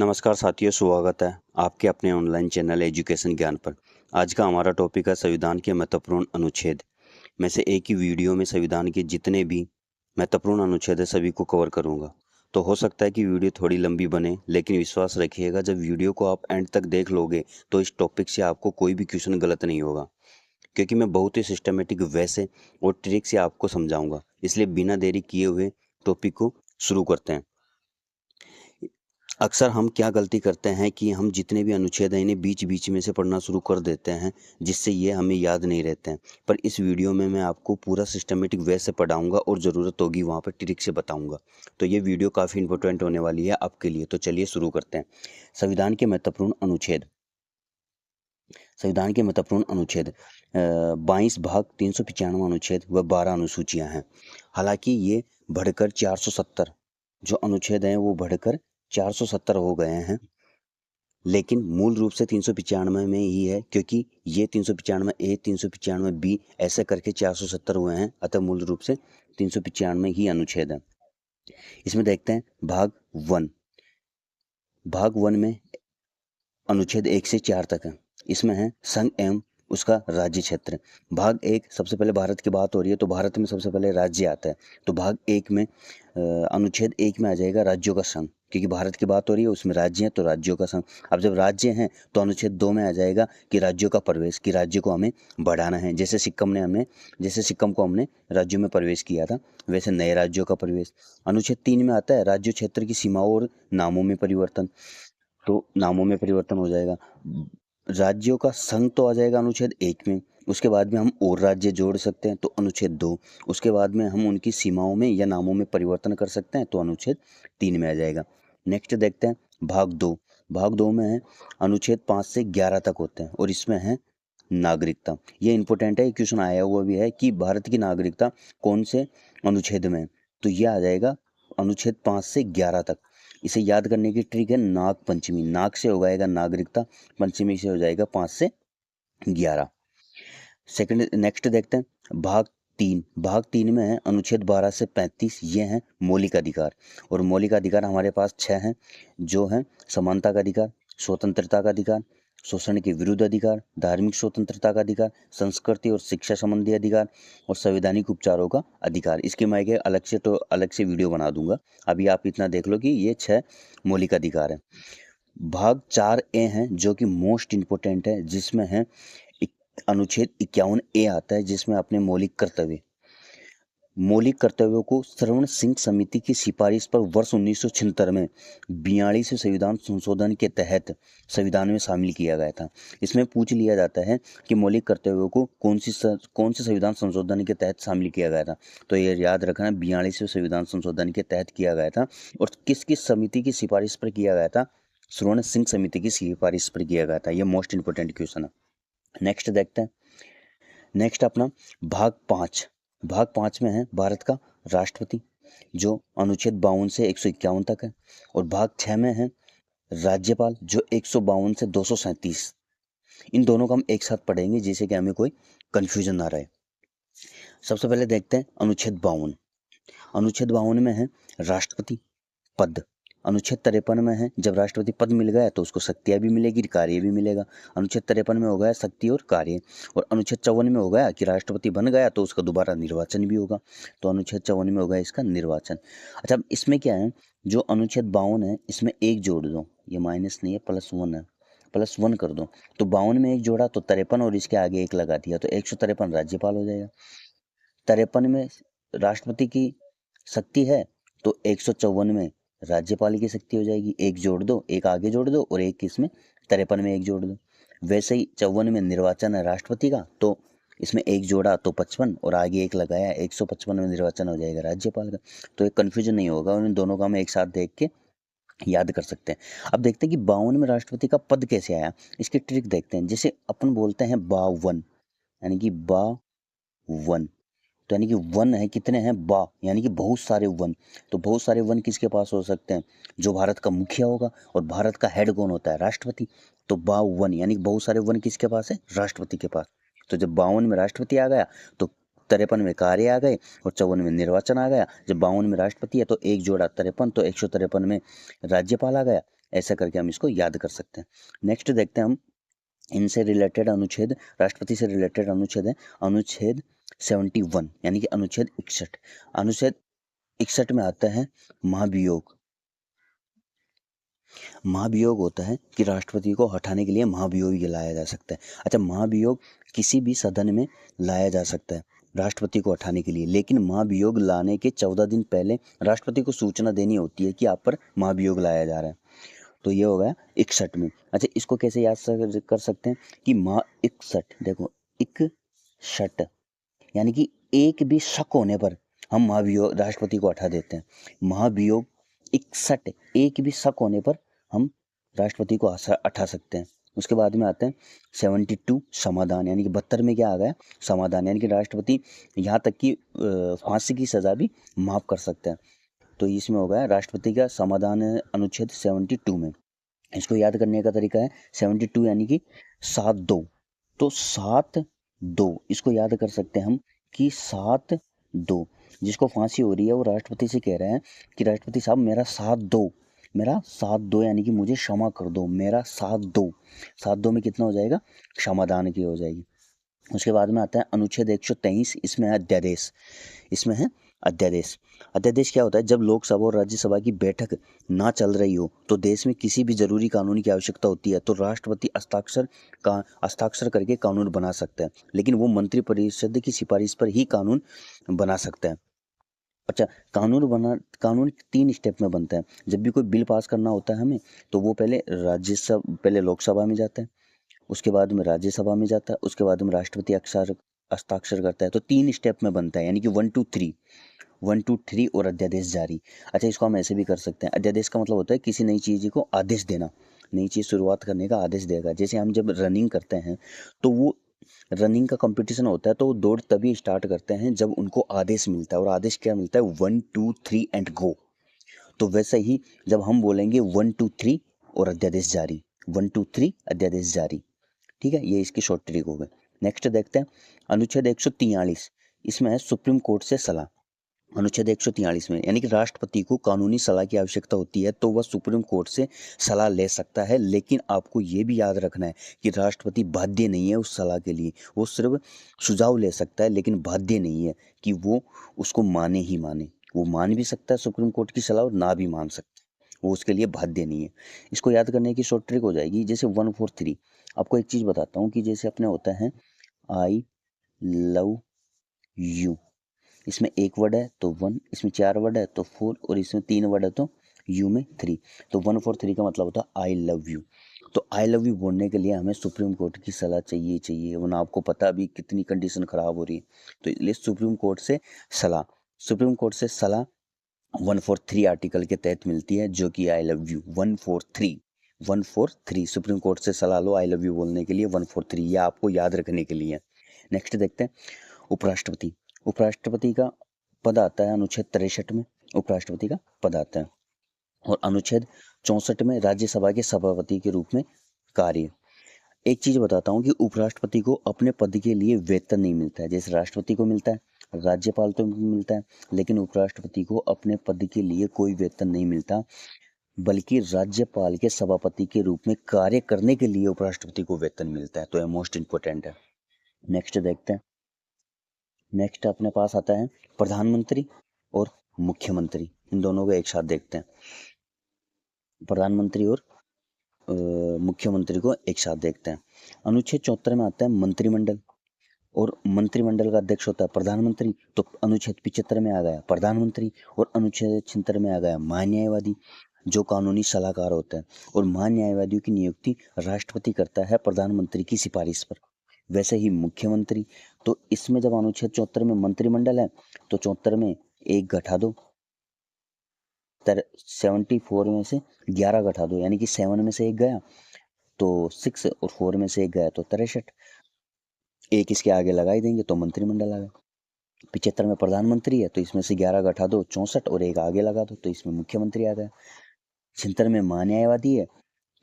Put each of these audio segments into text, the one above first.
नमस्कार साथियों, स्वागत है आपके अपने ऑनलाइन चैनल एजुकेशन ज्ञान पर। आज का हमारा टॉपिक है संविधान के महत्वपूर्ण अनुच्छेद। मैं से एक ही वीडियो में संविधान के जितने भी महत्वपूर्ण अनुच्छेद है सभी को कवर करूंगा। तो हो सकता है कि वीडियो थोड़ी लंबी बने, लेकिन विश्वास रखिएगा जब वीडियो को आप एंड तक देख लोगे तो इस टॉपिक से आपको कोई भी क्वेश्चन गलत नहीं होगा, क्योंकि मैं बहुत ही सिस्टमेटिक वे से और ट्रिक से आपको समझाऊंगा। इसलिए बिना देरी किए हुए टॉपिक को शुरू करते हैं। अक्सर हम क्या गलती करते हैं कि हम जितने भी अनुच्छेद हैं इन्हें बीच-बीच में से पढ़ना शुरू कर देते हैं, जिससे ये हमें याद नहीं रहते हैं। पर इस वीडियो में मैं आपको पूरा सिस्टमैटिक वे से पढ़ाऊँगा और ज़रूरत होगी वहाँ पर ट्रिक से बताऊँगा। तो ये वीडियो काफ़ी इम्पोर्टेंट होने वाली है आपके लिए। तो चलिए शुरू करते हैं। संविधान के महत्वपूर्ण अनुच्छेद। संविधान के महत्वपूर्ण अनुच्छेद 22 भाग 395 अनुच्छेद व 12 अनुसूचियाँ हैं। हालाँकि ये बढ़कर 470 जो अनुच्छेद हैं वो बढ़कर 470 हो गए हैं, लेकिन मूल रूप से 395 में ही है, क्योंकि ये 395 ए 395 बी ऐसे करके 470 हुए हैं। अतः मूल रूप से 395 ही अनुच्छेद है। इसमें देखते हैं भाग 1। भाग 1 में अनुच्छेद 1 से 4 तक है। इसमें है संघ एवं उसका राज्य क्षेत्र। भाग 1 सबसे पहले भारत की बात हो रही है तो भारत में सबसे पहले राज्य आता है। तो भाग 1 में अनुच्छेद 1 में आ जाएगा राज्यों का संघ, क्योंकि भारत की बात हो रही है उसमें राज्य हैं तो राज्यों का संघ। अब जब राज्य हैं तो अनुच्छेद 2 में आ जाएगा कि राज्यों का प्रवेश, कि राज्य को हमें बढ़ाना है। जैसे सिक्किम को हमने राज्यों में प्रवेश किया था, वैसे नए राज्यों का प्रवेश। अनुच्छेद 3 में आता है राज्य क्षेत्र की सीमाओं और नामों में परिवर्तन। तो नामों में परिवर्तन हो जाएगा। राज्यों का संघ तो आ जाएगा अनुच्छेद 1 में। उसके बाद में हम और राज्य जोड़ सकते हैं तो अनुच्छेद 2। उसके बाद में हम उनकी सीमाओं में या नामों में परिवर्तन कर सकते हैं तो अनुच्छेद 3 में आ जाएगा। नेक्स्ट देखते हैं भाग 2। भाग 2 में है अनुच्छेद 5 से 11 तक होते हैं और इसमें है नागरिकता। ये इंपॉर्टेंट है, ये क्वेश्चन आया हुआ भी है कि भारत की नागरिकता कौन से अनुच्छेद में है। तो ये आ जाएगा अनुच्छेद 5 से 11 तक। इसे याद करने की ट्रिक है नाग पंचमी। नाग से हो जाएगा नागरिकता, पंचमी से हो जाएगा 5 से 11। सेकंड नेक्स्ट देखते हैं भाग 3। भाग 3 में है अनुच्छेद 12 से 35। ये हैं मौलिक अधिकार, और मौलिक अधिकार हमारे पास 6 हैं, जो हैं समानता का अधिकार, स्वतंत्रता का अधिकार, शोषण के विरुद्ध अधिकार, धार्मिक स्वतंत्रता का अधिकार, संस्कृति और शिक्षा संबंधी अधिकार और संवैधानिक उपचारों का अधिकार। इसकी मैं एक अलग से वीडियो बना दूंगा। अभी आप इतना देख लो कि ये 6 मौलिक अधिकार हैं। भाग 4 ए हैं जो कि मोस्ट इम्पोर्टेंट है, जिसमें है अनुच्छेद 51 ए आता है, जिसमें अपने मौलिक कर्तव्यों को श्रवण सिंह समिति की सिफारिश पर वर्ष 1976 में 42वें संविधान संशोधन के तहत संविधान में शामिल किया गया था। इसमें पूछ लिया जाता है कि मौलिक कर्तव्यों को कौन से संविधान संशोधन के तहत शामिल किया गया था। तो ये याद रखना, 42वें संविधान संशोधन के तहत किया गया था। और किस किस समिति की सिफारिश पर किया गया था? श्रवण सिंह समिति की सिफारिश पर किया गया था। ये मोस्ट इंपोर्टेंट क्वेश्चन है। नेक्स्ट देखते हैं। नेक्स्ट अपना भाग 5। भाग 5 में है भारत का राष्ट्रपति, जो अनुच्छेद 52 से 151 तक है। और भाग 6 में है राज्यपाल, जो 152 से 237। इन दोनों को हम एक साथ पढ़ेंगे जिससे कि हमें कोई कंफ्यूजन ना रहे। सबसे पहले देखते हैं अनुच्छेद 52। अनुच्छेद 52 में है राष्ट्रपति पद। अनुच्छेद 53 में है जब राष्ट्रपति पद मिल गया तो उसको शक्तियाँ भी मिलेगी, कार्य भी मिलेगा। अनुच्छेद 53 में हो गया शक्ति और कार्य। और अनुच्छेद 54 में हो गया कि राष्ट्रपति बन गया तो उसका दोबारा निर्वाचन भी होगा। तो अनुच्छेद 54 में हो गया इसका निर्वाचन। अच्छा, अब इसमें क्या है, जो अनुच्छेद 52 है इसमें एक जोड़ दो, ये माइनस नहीं है, +1 है, +1 कर दो। तो 52 में एक जोड़ा तो 53 और इसके आगे एक लगा दिया तो 153 राज्यपाल हो जाएगा। 53 में राष्ट्रपति की शक्ति है तो 154 में राज्यपाल की शक्ति हो जाएगी। एक जोड़ दो, एक आगे जोड़ दो और एक इसमें 53 में एक जोड़ दो। वैसे ही 54 में निर्वाचन है राष्ट्रपति का, तो इसमें एक जोड़ा तो 55 और आगे एक लगाया, 155 में निर्वाचन हो जाएगा राज्यपाल का। तो एक कन्फ्यूजन नहीं होगा, उन दोनों का हम एक साथ देख के याद कर सकते हैं। अब देखते हैं कि 52 में राष्ट्रपति का पद कैसे आया। इसकी ट्रिक देखते हैं। जैसे अपन बोलते हैं 52, यानी कि 52, तो यानी कि वन है, कितने हैं? बा, यानी कि बहुत सारे वन। तो बहुत सारे वन किसके पास हो सकते हैं? जो भारत का मुखिया होगा। और भारत का हेड कौन होता है? राष्ट्रपति। तो 52 यानी कि बहुत सारे वन किसके पास है? राष्ट्रपति के पास। तो जब 52 में राष्ट्रपति आ गया तो 53 में कार्य आ गए और 54 में निर्वाचन आ गया। जब 52 में राष्ट्रपति है तो एक जोड़ा 53, तो 153 में राज्यपाल आ गया। ऐसा करके हम इसको याद कर सकते हैं। नेक्स्ट देखते हैं हम इनसे रिलेटेड अनुच्छेद, राष्ट्रपति से रिलेटेड अनुच्छेद है अनुच्छेद 71 यानी कि अनुच्छेद 61। अनुच्छेद 61 में आता है महाभियोग। महाभियोग होता है कि राष्ट्रपति को हटाने के लिए महाभियोग लाया जा सकता है। अच्छा, महाभियोग किसी भी सदन में लाया जा सकता है राष्ट्रपति को हटाने के लिए, लेकिन महाभियोग लाने के 14 दिन पहले राष्ट्रपति को सूचना देनी होती है कि आप पर महाभियोग लाया जा रहा है। तो ये हो गया 61 में। अच्छा, इसको कैसे याद कर सकते हैं कि 61, देखो 61 यानी कि एक भी शक होने पर हम महाभियोग राष्ट्रपति को हटा देते हैं। महाभियोग 61, एक भी शक होने पर हम राष्ट्रपति को हटा सकते हैं। उसके बाद में आते हैं 72 समाधान, यानी कि 72 में क्या आ गया, समाधान, यानी कि राष्ट्रपति यहाँ तक कि फांसी की सजा भी माफ कर सकते हैं। तो इसमें हो गया राष्ट्रपति का समाधान अनुच्छेद 72 में। इसको याद करने का तरीका है 72 यानी कि 7-2, तो 7-2 इसको याद कर सकते हैं हम कि 7-2 जिसको फांसी हो रही है वो राष्ट्रपति से कह रहे हैं कि राष्ट्रपति साहब मेरा साथ दो यानी कि मुझे क्षमा कर दो, मेरा साथ दो में कितना हो जाएगा, क्षमादान की हो जाएगी। उसके बाद में आता है अनुच्छेद 123, इसमें है अध्यादेश। इसमें है अध्यादेश। अध्यादेश क्या होता है, जब लोकसभा और राज्यसभा की बैठक ना चल रही हो तो देश में किसी भी जरूरी कानून की आवश्यकता होती है तो राष्ट्रपति हस्ताक्षर करके कानून बना सकता है, लेकिन वो मंत्रिपरिषद की सिफारिश पर ही कानून बना सकता है। अच्छा, कानून 3 स्टेप में बनता है। जब भी कोई बिल पास करना होता है हमें तो वो पहले लोकसभा में जाता है, उसके बाद में राज्यसभा में जाता है, उसके बाद में राष्ट्रपति हस्ताक्षर करता है। तो 3 स्टेप में बनता है, यानी कि 1 2 3 और अध्यादेश जारी। अच्छा, इसको हम ऐसे भी कर सकते हैं। अध्यादेश का मतलब होता है किसी नई चीज़ को आदेश देना, नई चीज़ शुरुआत करने का आदेश देगा। जैसे हम जब रनिंग करते हैं तो वो रनिंग का कंपटीशन होता है तो वो दौड़ तभी स्टार्ट करते हैं जब उनको आदेश मिलता है, और आदेश क्या मिलता है, 1 2 3 एंड गो। तो वैसे ही जब हम बोलेंगे 1 2 3 और अध्यादेश जारी, 1 2 3 अध्यादेश जारी, ठीक है, ये इसकी शॉर्ट ट्रिक हो गई। नेक्स्ट देखते हैं अनुच्छेद 143, इसमें है सुप्रीम कोर्ट से सलाह। अनुच्छेद 143 में यानी कि राष्ट्रपति को कानूनी सलाह की आवश्यकता होती है तो वह सुप्रीम कोर्ट से सलाह ले सकता है, लेकिन आपको ये भी याद रखना है कि राष्ट्रपति बाध्य नहीं है उस सलाह के लिए, वो सिर्फ सुझाव ले सकता है, लेकिन बाध्य नहीं है कि वो उसको माने ही माने। वो मान भी सकता है सुप्रीम कोर्ट की सलाह और ना भी मान सकता है, वो उसके लिए बाध्य नहीं है। इसको याद करने की शॉर्ट ट्रिक हो जाएगी, जैसे 143। आपको एक चीज़ बताता हूँ कि जैसे अपने होता है आई लव यू, इसमें 1 वर्ड है तो 1, इसमें 4 वर्ड है तो 4, और इसमें 3 वर्ड है तो यू में 3। तो 143 का मतलब होता है आई लव यू। तो आई लव यू बोलने के लिए हमें सुप्रीम कोर्ट की सलाह चाहिए, वरना आपको पता अभी कितनी कंडीशन खराब हो रही है। तो इसलिए सुप्रीम कोर्ट से सलाह 143 आर्टिकल के तहत मिलती है, जो कि I love you 143 supreme court से सलाह लो आई लव यू बोलने के लिए 143, यह आपको याद रखने के लिए। नेक्स्ट देखते हैं उपराष्ट्रपति। उपराष्ट्रपति का पद आता है अनुच्छेद 63 में, उपराष्ट्रपति का पद आता है। और अनुच्छेद 64 में राज्यसभा के सभापति के रूप में कार्य। एक चीज बताता हूँ कि उपराष्ट्रपति को अपने पद के लिए वेतन नहीं मिलता है, जैसे राष्ट्रपति को मिलता है, राज्यपाल तो मिलता है, लेकिन उपराष्ट्रपति को अपने पद के लिए कोई वेतन नहीं मिलता, बल्कि राज्यपाल के सभापति के रूप में कार्य करने के लिए उपराष्ट्रपति को वेतन मिलता है। तो यह मोस्ट इंपोर्टेंट है। नेक्स्ट देखते हैं, नेक्स्ट अपने पास आता है प्रधानमंत्री और मुख्यमंत्री, इन दोनों को एक साथ देखते हैं। प्रधानमंत्री और मुख्यमंत्री को एक साथ देखते हैं। अनुच्छेद 74 में आता है मंत्रिमंडल, और मंत्रिमंडल का अध्यक्ष होता है प्रधानमंत्री। तो अनुच्छेद 75 में आ गया प्रधानमंत्री, और अनुच्छेद 76 में आ गया महान्यायवादी, जो कानूनी सलाहकार होता है। और महान्यायवादियों की नियुक्ति राष्ट्रपति करता है प्रधानमंत्री की सिफारिश पर। वैसे ही मुख्यमंत्री, तो इसमें जब अनुच्छेद 74 में मंत्रिमंडल है तो 74 में 1 घटा दो, 74 में से 11 घटा दो, यानी कि 7 में से 1 गया तो 6, और 4 में से 1 गया तो 63, 1 इसके आगे लगा ही देंगे तो मंत्रिमंडल आ गया। 75 में प्रधानमंत्री है तो इसमें से 11 घटा दो 64, और 1 आगे लगा दो तो इसमें मुख्यमंत्री आ गया। 76 में महान्यायवादी है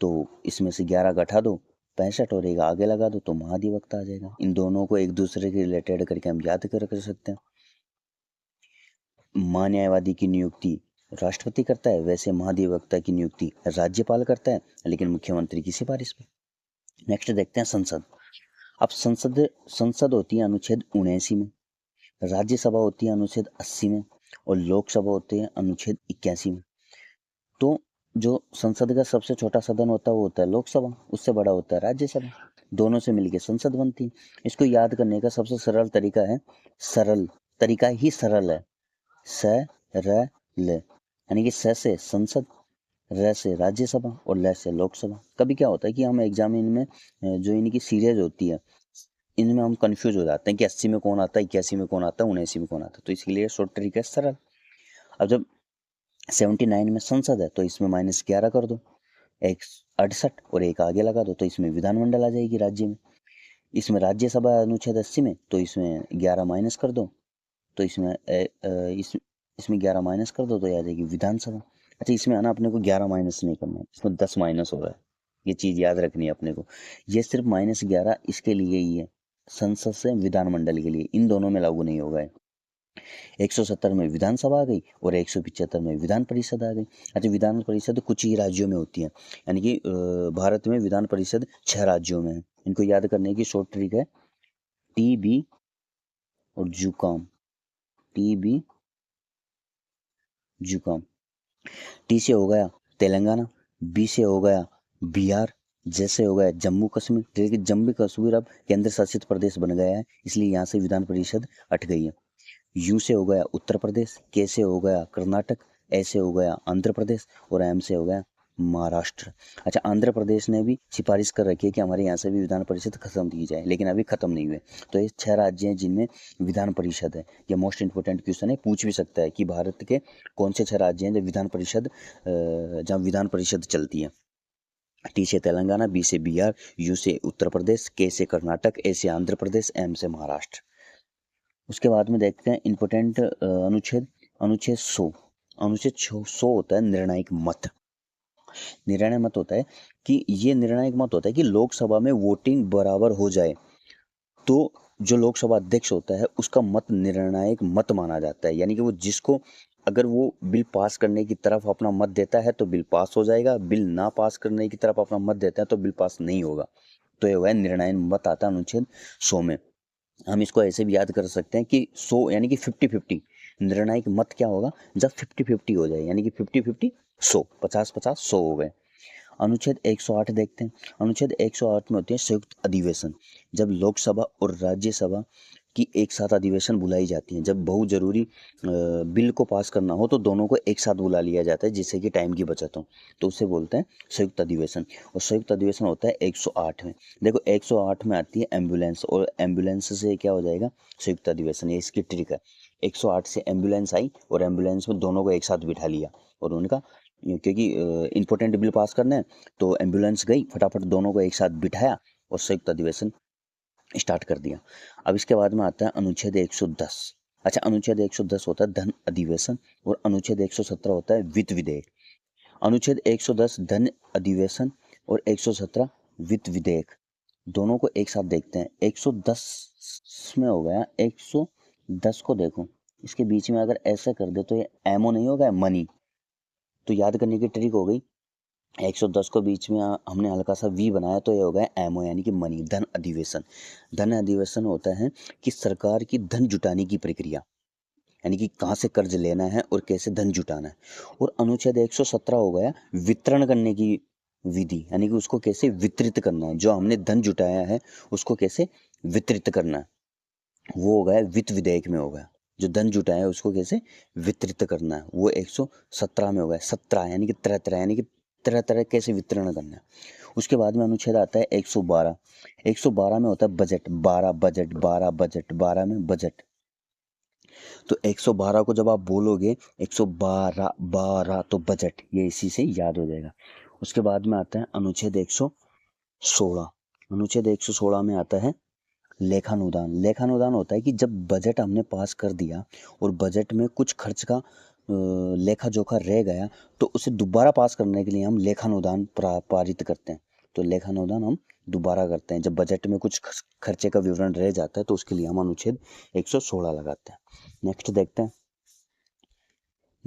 तो इसमें से 11 घटा दो 65, और 1 आगे लगा दो तो महाधिवक्ता आ जाएगा। इन दोनों को एक दूसरे के रिलेटेड करके हम याद कर सकते हैं। महान्यायवादी की नियुक्ति राष्ट्रपति करता है, वैसे महाधिवक्ता की नियुक्ति राज्यपाल करता है, लेकिन मुख्यमंत्री की सिफारिश पे। नेक्स्ट देखते हैं संसद। अब संसद होती है अनुच्छेद 79 में, राज्यसभा होती है अनुच्छेद 80 में, और लोकसभा होती है अनुच्छेद 81 में। तो जो संसद का सबसे छोटा सदन होता है वो होता है लोकसभा, उससे बड़ा होता है राज्यसभा, दोनों से मिलके संसद बनती है। इसको याद करने का सबसे सरल तरीका है, सरल तरीका ही सरल है, स र ल, यानी कि स से संसद, र से राज्यसभा और ल से लोकसभा। कभी क्या होता है कि हम एग्जाम में जो इनकी सीरीज होती है इनमें हम कंफ्यूज हो जाते हैं कि 80 में कौन आता है, 81 में कौन आता है, 79 में कौन आता है। तो इसलिए शॉर्ट तरीका है सरल। अब जब 79 में संसद है तो इसमें -11 कर दो, एक 68 और एक आगे लगा दो, तो इसमें विधानमंडल आ जाएगी राज्य में। इसमें राज्यसभा अनुच्छेद 80 में, तो इसमें 11 माइनस कर दो, तो इसमें इसमें 11 माइनस कर दो तो आ जाएगी विधानसभा। अच्छा, इसमें आना अपने को 11 माइनस नहीं करना है, इसमें 10 माइनस हो रहा है, ये चीज़ याद रखनी है अपने को। ये सिर्फ -11 इसके लिए ही है, संसद से विधानमंडल के लिए, इन दोनों में लागू नहीं होगा। 170 में विधानसभा आ गई और 175 में विधान परिषद आ गई। अच्छा, विधान परिषद कुछ ही राज्यों में होती है, यानी कि भारत में विधान परिषद 6 राज्यों में है। इनको याद करने की शॉर्ट ट्रिक है टीबी और जुकाम, टीबी जुकाम। टी से हो गया तेलंगाना, बी से हो गया बिहार, जैसे हो गया जम्मू कश्मीर, लेकिन जम्मू कश्मीर अब केंद्र शासित प्रदेश बन गया है, इसलिए यहाँ से विधान परिषद हट गई है। यू से हो गया उत्तर प्रदेश, के से हो गया कर्नाटक, ए से हो गया आंध्र प्रदेश और एम से हो गया महाराष्ट्र। अच्छा, आंध्र प्रदेश ने भी सिफारिश कर रखी है कि हमारे यहाँ से भी विधान परिषद खत्म की जाए, लेकिन अभी खत्म नहीं हुए। तो ये 6 राज्य हैं जिनमें विधान परिषद है। ये मोस्ट इंपोर्टेंट क्वेश्चन है, पूछ भी सकता है कि भारत के कौन से 6 राज्य हैं जब जहाँ विधान परिषद चलती है। टी से तेलंगाना, बी से बिहार, यू से उत्तर प्रदेश, के से कर्नाटक, ए से आंध्र प्रदेश, एम से महाराष्ट्र। उसके बाद में देखते हैं इंपॉर्टेंट अनुच्छेद 100। अनुच्छेद 100 होता है निर्णायक मत। निर्णय मत होता है कि ये निर्णायक मत होता है कि लोकसभा में वोटिंग बराबर हो जाए तो जो लोकसभा अध्यक्ष होता है उसका मत निर्णायक मत माना जाता है, यानी कि वो जिसको अगर वो बिल पास करने की तरफ अपना मत देता है तो बिल पास हो जाएगा, बिल ना पास करने की तरफ अपना मत देता है तो बिल पास नहीं होगा। तो ये वह निर्णायक मत आता है अनुच्छेद 100 में। हम इसको ऐसे भी याद कर सकते हैं कि 100 यानी कि 50-50। निर्णायक मत क्या होगा जब 50-50 हो जाए, यानी कि 50-50 100, 50-50 100 हो गए। अनुच्छेद 108 देखते हैं। अनुच्छेद 108 में होती है संयुक्त अधिवेशन, जब लोकसभा और राज्यसभा की एक साथ अधिवेशन बुलाई जाती है। जब बहुत जरूरी बिल को पास करना हो तो दोनों को एक साथ बुला लिया जाता है जिससे कि टाइम की बचत हो, तो उसे बोलते हैं संयुक्त अधिवेशन। और संयुक्त अधिवेशन होता है 108 में। देखो 108 में आती है एम्बुलेंस, और एम्बुलेंस से क्या हो जाएगा संयुक्त अधिवेशन, ये इसकी ट्रिक है। 108 से एम्बुलेंस आई और एम्बुलेंस में दोनों को एक साथ बिठा लिया, और उनका क्योंकि इंपॉर्टेंट बिल पास करना है तो एम्बुलेंस गई, फटाफट दोनों को एक साथ बिठाया और संयुक्त अधिवेशन स्टार्ट कर दिया। अब इसके बाद में आता है अनुच्छेद 110। अच्छा, अनुच्छेद 110 होता है धन अधिवेशन और अनुच्छेद 117 होता है वित्त विधेयक। अनुच्छेद 110 धन अधिवेशन और 117 वित्त विधेयक, दोनों को एक साथ देखते हैं। 110 में हो गया, 110 को देखो, इसके बीच में अगर ऐसा कर दे तो ये एमओ नहीं होगा, मनी। तो याद करने की ट्रिक हो गई, 110 को बीच में हमने हल्का सा वी बनाया तो ये हो गया एमओ, यानी कि मनी, धन अधिवेशन। धन अधिवेशन होता है कि सरकार की धन जुटाने की प्रक्रिया, यानी कि कहाँ से कर्ज लेना है और कैसे धन जुटाना है। और अनुच्छेद 117 हो गया वितरण करने की विधि, यानी कि उसको कैसे वितरित करना है, जो हमने धन जुटाया है उसको कैसे वितरित करना है, वो हो गया वित्त विधेयक में हो गया। जो धन जुटाया है उसको कैसे वितरित करना है, वो 117 में हो गया। 17 यानी कि तरह तरह, यानी कि तरह तरह कैसे वितरण करना है। उसके बाद में अनुच्छेद आता है 112। 112 में होता है बजट, 12 बजट, 12 बजट, 12 में बजट। तो 112 को जब आप बोलोगे 112 12 तो बजट, ये इसी से याद हो जाएगा। उसके बाद में आता है अनुच्छेद 116। अनुच्छेद 116 में आता है लेखानुदान। लेखानुदान होता है कि जब बजट हमने पास कर दिया और बजट में कुछ खर्च का लेखा जोखा रह गया तो उसे दोबारा पास करने के लिए हम लेखानुदान पारित करते हैं। तो लेखानुदान हम दोबारा करते हैं जब बजट में कुछ खर्चे का विवरण रह जाता है, तो उसके लिए हम अनुच्छेद 116 लगाते हैं। नेक्स्ट देखते हैं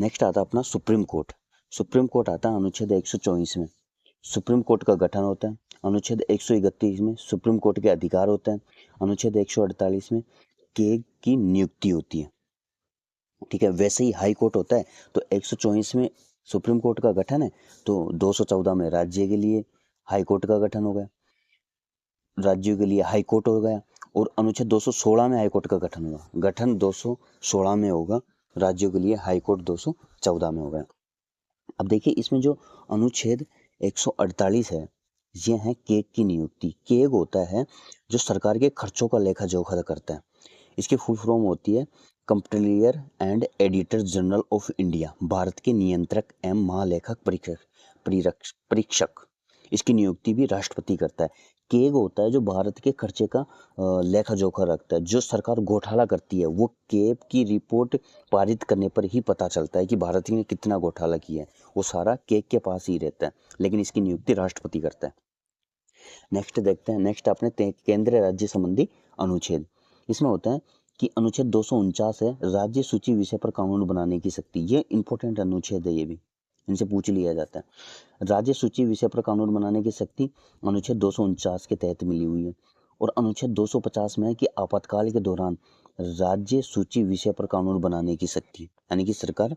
नेक्स्ट आता है अपना सुप्रीम कोर्ट। सुप्रीम कोर्ट आता है अनुच्छेद 124 में। सुप्रीम कोर्ट का गठन होता है। अनुच्छेद 131 में सुप्रीम कोर्ट के अधिकार होते हैं। अनुच्छेद 148 में केग की नियुक्ति होती है। ठीक है, वैसे ही हाई कोर्ट होता है। तो 124 में सुप्रीम कोर्ट का गठन है, तो 214 में राज्य के लिए हाई कोर्ट का गठन हो गया, राज्यों के लिए हाई कोर्ट हो गया। और अनुच्छेद 216 में हाई कोर्ट का गठन हुआ। गठन 216 में होगा, राज्यों के लिए हाई कोर्ट 214 में हो गया। अब देखिए इसमें जो अनुच्छेद 148 है, ये है केग की नियुक्ति। केग होता है जो सरकार के खर्चों का लेखा जोखा करता है। इसकी फुल फॉर्म होती है comptroller and editor general of India, Bharat के नियंत्रक एवं महालेखक परीक्षक। इसकी नियुक्ति भी राष्ट्रपति करता है। केग होता है जो भारत के खर्चे का लेखा जोखा रखता है। जो सरकार घोटाला करती है वो केग की रिपोर्ट पारित करने पर ही पता चलता है कि भारत ने कितना घोटाला किया है। वो सारा केग के पास ही रहता है, लेकिन इसकी नियुक्ति राष्ट्रपति करता है। नेक्स्ट देखते हैं। नेक्स्ट अपने केंद्रीय राज्य संबंधी अनुच्छेद। इसमें होता है कि अनुच्छेद 249 है, राज्य सूची विषय पर कानून बनाने की शक्ति। ये इंपॉर्टेंट अनुच्छेद है, ये भी इनसे पूछ लिया जाता है। राज्य सूची विषय पर कानून बनाने की शक्ति अनुच्छेद 249 के तहत मिली हुई है। और अनुच्छेद 250 में है कि आपातकाल के दौरान राज्य सूची विषय पर कानून बनाने की शक्ति, यानी कि सरकार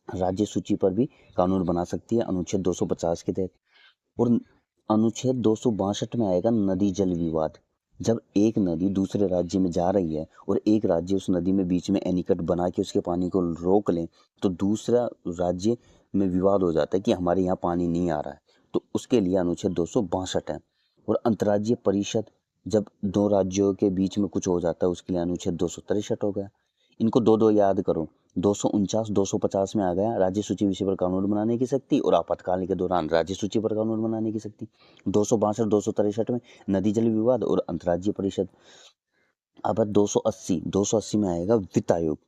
राज्य सूची पर भी कानून बना सकती है अनुच्छेद 250 के तहत। और अनुच्छेद 262 में आएगा नदी जल विवाद। जब एक नदी दूसरे राज्य में जा रही है और एक राज्य उस नदी में बीच में एनीकट बना के उसके पानी को रोक ले, तो दूसरा राज्य में विवाद हो जाता है कि हमारे यहाँ पानी नहीं आ रहा है, तो उसके लिए अनुच्छेद 262 है। और अंतर्राज्यीय परिषद, जब दो राज्यों के बीच में कुछ हो जाता है, उसके लिए अनुच्छेद 263 हो गया। इनको दो दो याद करो। 249 250 में आ गया राज्य सूची विषय पर कानून बनाने की शक्ति, और आपातकाल के दौरान राज्य सूची पर कानून बनाने की शक्ति। 262 263 में नदी जल विवाद और अंतर्राज्यीय परिषद। अब 280 में आएगा वित्त आयोग।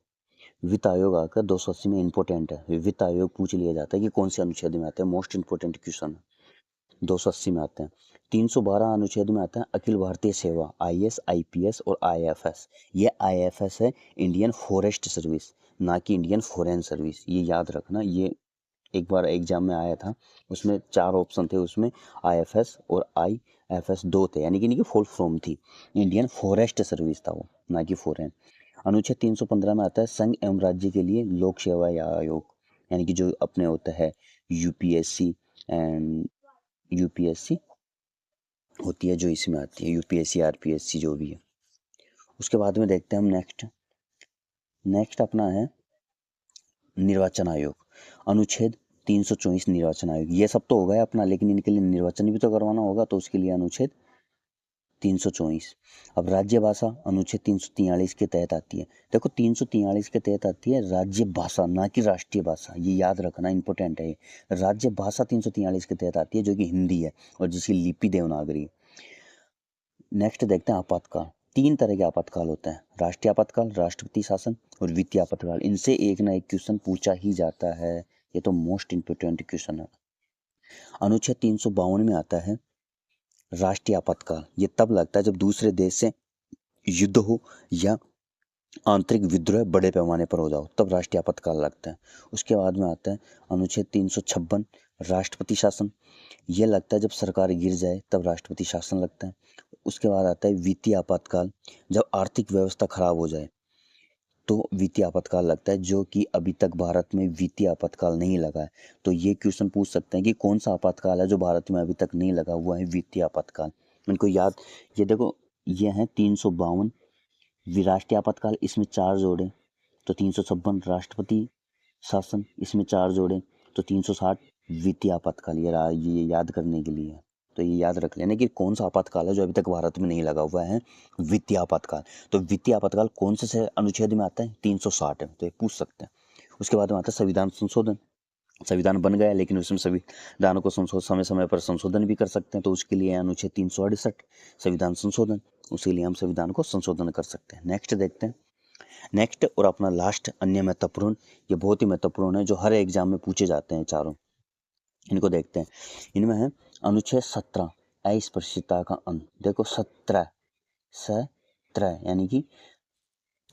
वित्त आयोग आकर 280 में इंपॉर्टेंट है। वित्त आयोग पूछ लिया जाता है कि कौन से अनुच्छेद में आता है, मोस्ट इंपोर्टेंट क्वेश्चन है। 280 में आते हैं। 312 अनुच्छेद में आता है अखिल भारतीय सेवा, आईएएस आईपीएस और आईएफएस। ये आईएफएस है इंडियन फॉरेस्ट सर्विस, ना कि इंडियन फॉरेन सर्विस। ये याद रखना, ये एक बार एग्जाम में आया था, उसमें 4 ऑप्शन थे, उसमें आईएफएस और आईएफएस 2 थे, यानी कि इनकी फुल फॉर्म थी। इंडियन फॉरेस्ट सर्विस था वो, ना कि फॉरेन। अनुच्छेद 315 में आता है संघ एवं राज्य के लिए लोक सेवा आयोग, यानी कि जो अपने होता है यूपीएससी एंड यूपीएससी होती है, जो इसमें आती है यूपीएससी आरपीएससी जो भी है। उसके बाद में देखते हैं हम नेक्स्ट अपना है निर्वाचन आयोग। अनुच्छेद 324 निर्वाचन आयोग। ये सब तो हो गया अपना, लेकिन इनके लिए निर्वाचन भी तो करवाना होगा, तो उसके लिए अनुच्छेद 324। अब राज्य भाषा अनुच्छेद 343 के तहत आती है। देखो 343 के तहत आती है राज्य भाषा, ना कि राष्ट्रीय भाषा। ये याद रखना, इंपॉर्टेंट है। राज्य भाषा 343 के तहत आती है, जो कि हिंदी है और जिसकी लिपि देवनागरी। नेक्स्ट देखते हैं आपातकाल। 3 तरह के आपातकाल होते हैं, राष्ट्रीय आपातकाल, राष्ट्रपति शासन और वित्तीय आपातकाल। इनसे एक ना एक क्वेश्चन पूछा ही जाता है, ये तो मोस्ट इंपोर्टेंट क्वेश्चन है। अनुच्छेद 352 में आता है राष्ट्रीय आपातकाल। ये तब लगता है जब दूसरे देश से युद्ध हो या आंतरिक विद्रोह बड़े पैमाने पर हो जाओ, तब राष्ट्रीय आपातकाल लगता है। उसके बाद में आता है अनुच्छेद 356 राष्ट्रपति शासन। ये लगता है जब सरकार गिर जाए, तब राष्ट्रपति शासन लगता है। उसके बाद आता है वित्तीय आपातकाल, जब आर्थिक व्यवस्था खराब हो जाए तो वित्तीय आपातकाल लगता है, जो कि अभी तक भारत में वित्तीय आपातकाल नहीं लगा है। तो ये क्वेश्चन पूछ सकते हैं कि कौन सा आपातकाल है जो भारत में अभी तक नहीं लगा हुआ है, वित्तीय आपातकाल। इनको याद, ये देखो, ये है 352 राष्ट्रीय आपातकाल, इसमें 4 जोड़े तो 356 राष्ट्रपति शासन, इसमें 4 जोड़े तो 360 वित्तीय आपातकाल। ये याद करने के लिए, तो ये याद रख लेना कि कौन सा आपातकाल है जो अभी तक भारत में नहीं लगा हुआ है, वित्तीय आपातकाल। तो वित्तीय आपातकाल कौन से अनुच्छेद में आता है, 360 है, तो ये पूछ सकते हैं। उसके बाद में आता है संविधान संशोधन। संविधान बन गया, लेकिन उसमें संविधानों को समय समय पर संशोधन भी कर सकते हैं, तो उसके लिए अनुच्छेद 368 संविधान संशोधन, उसी लिए हम संविधान को संशोधन कर सकते हैं। नेक्स्ट देखते हैं। नेक्स्ट और अपना लास्ट अन्य महत्वपूर्ण, ये बहुत ही महत्वपूर्ण है, जो हर एग्जाम में पूछे जाते हैं चारों। इनको देखते हैं। इनमें है अनुच्छेद 17 अस्पृश्यता का अंत। देखो 17 यानी कि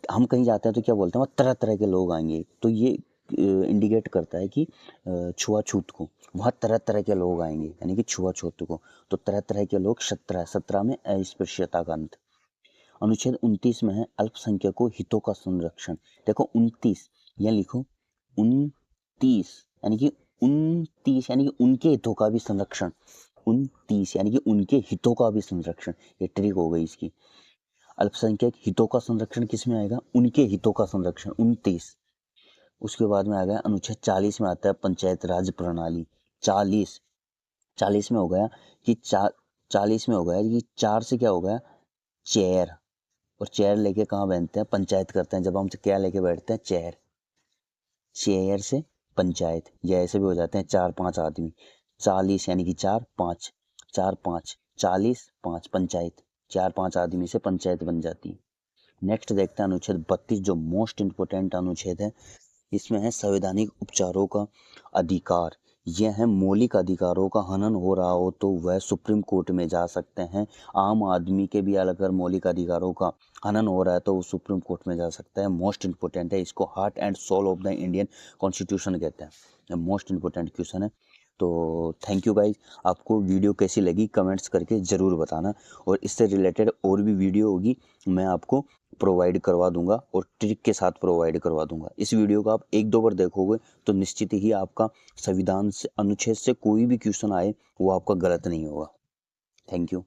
हम कहीं जाते हैं तो क्या बोलते हैं, वहाँ तरह तरह के लोग आएंगे, तो ये इंडिकेट करता है कि छुआछूत को, वहाँ तरह तरह के लोग आएंगे, यानी कि छुआछूत को। तो तरह तरह के लोग 17 में अस्पृश्यता का अंत। अनुच्छेद 29 में है अल्पसंख्यकों हितों का संरक्षण। देखो 29, यह लिखो 29 यानी कि 29 यानी कि उनके हितों का भी संरक्षण, 29 यानी कि उनके हितों का भी संरक्षण, ये ट्रिक हो गई इसकी। अल्पसंख्यक हितों का संरक्षण किस में आएगा? उनके हितों का संरक्षण 29। उसके बाद में आ गया अनुच्छेद 40 में आता है पंचायत राज प्रणाली। 40 में हो गया कि 40 में हो गया कि 4 से क्या हो गया? चेयर, और चेयर लेके कहाँ बैठते हैं? पंचायत करते हैं। जब हम क्या लेके बैठते हैं? चेयर। चेयर से पंचायत, या ऐसे भी हो जाते हैं 4-5 आदमी। 40 यानी कि 4-5, 4-5 40, 5 पंचायत, 4-5 आदमी से पंचायत बन जाती है। नेक्स्ट देखते हैं अनुच्छेद 32, जो मोस्ट इंपोर्टेंट अनुच्छेद है। इसमें है संवैधानिक उपचारों का अधिकार। यह है मौलिक अधिकारों का हनन हो रहा हो तो वह सुप्रीम कोर्ट में जा सकते हैं। आम आदमी के भी अगर मौलिक अधिकारों का हनन हो रहा है तो वो सुप्रीम कोर्ट में जा सकता है। मोस्ट इंपोर्टेंट है, इसको heart and soul of the Indian constitution कहते हैं। मोस्ट इंपोर्टेंट क्वेश्चन है। तो थैंक यू गाइज। आपको वीडियो कैसी लगी कमेंट्स करके ज़रूर बताना, और इससे रिलेटेड और भी वीडियो होगी मैं आपको प्रोवाइड करवा दूंगा, और ट्रिक के साथ प्रोवाइड करवा दूंगा। इस वीडियो को आप 1-2 बार देखोगे तो निश्चित ही आपका संविधान से अनुच्छेद से कोई भी क्वेश्चन आए वो आपका गलत नहीं होगा। Thank you.